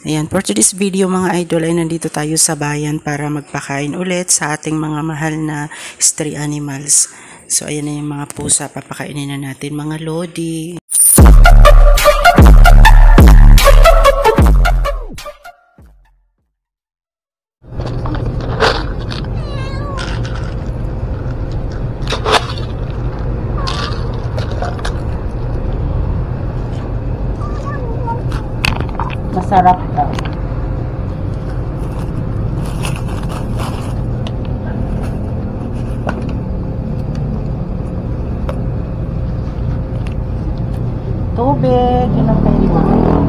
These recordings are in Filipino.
Ayan, for today's video mga idol ay nandito tayo sa bayan para magpakain ulit sa ating mga mahal na stray animals. So ayan na yung mga pusa, papakainin na natin mga lodi. Masarap daw. Tubig, yun ang kailangan.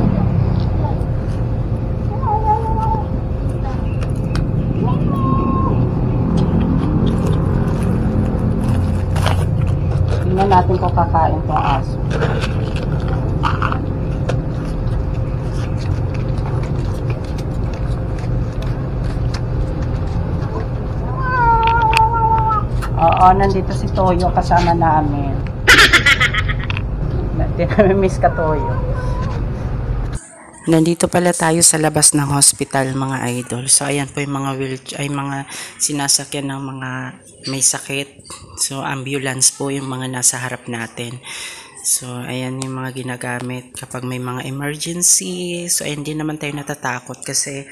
Tingnan natin kung kakain itong aso. Oo, nandito si Toyo kasama namin. Miss ka, Toyo. Nandito pala tayo sa labas ng hospital mga idol. So ayan po yung mga mga sinasakyan ng mga may sakit. So ambulance po yung mga nasa harap natin. So ayan yung mga ginagamit kapag may mga emergency. So ayan, hindi naman tayo natatakot kasi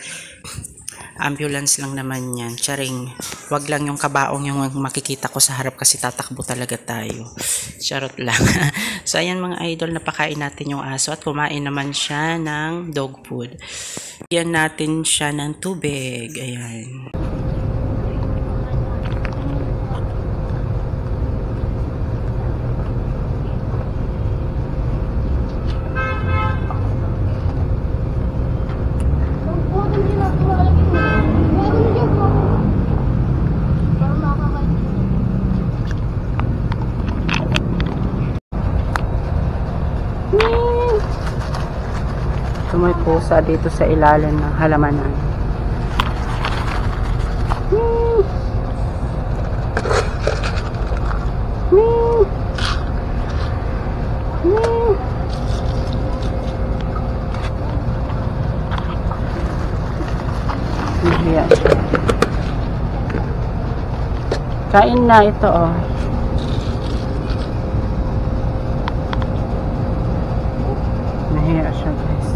ambulance lang naman yan. Charing, wag lang yung kabaong yung makikita ko sa harap kasi tatakbo talaga tayo. Charot lang. So ayan mga idol, napakain natin yung aso at kumain naman siya ng dog food. Yan natin siya ng tubig. Ayan. So may pusa dito sa ilalim ng halamanan. Ayan. Kain na ito, oh. Nahiya siya, guys.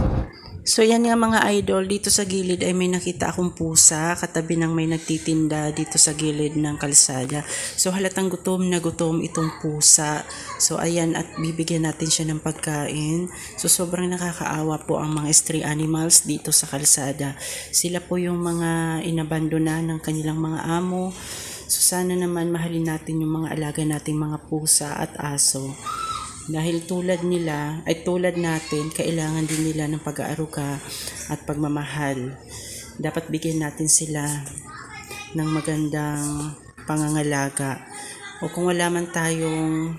So yan nga mga idol, dito sa gilid ay may nakita akong pusa katabi ng may nagtitinda dito sa gilid ng kalsada. So halatang gutom na gutom itong pusa. So ayan, at bibigyan natin siya ng pagkain. So sobrang nakakaawa po ang mga stray animals dito sa kalsada. Sila po yung mga inabandona ng kanilang mga amo. So sana naman mahalin natin yung mga alaga nating mga pusa at aso. Dahil tulad nila, ay tulad natin, kailangan din nila ng pag-aaruga at pagmamahal. Dapat bigyan natin sila ng magandang pangangalaga. O kung wala man tayong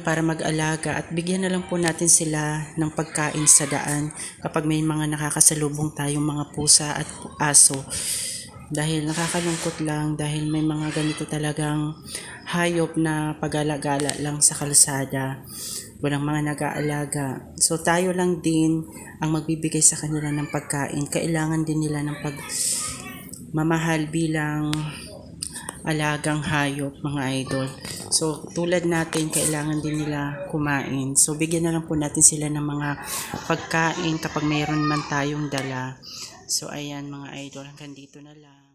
para mag-alaga, at bigyan na lang po natin sila ng pagkain sa daan kapag may mga nakakasalubong tayong mga pusa at aso. Dahil nakakalungkot lang dahil may mga ganito talagang hayop na pag-alagala lang sa kalsada. Walang mga nag-aalaga. So tayo lang din ang magbibigay sa kanila ng pagkain. Kailangan din nila ng pagmamahal bilang alagang hayop mga idol. So tulad natin, kailangan din nila kumain. So bigyan na lang po natin sila ng mga pagkain kapag mayroon man tayong dala. So ayan mga idol, hanggang dito na lang.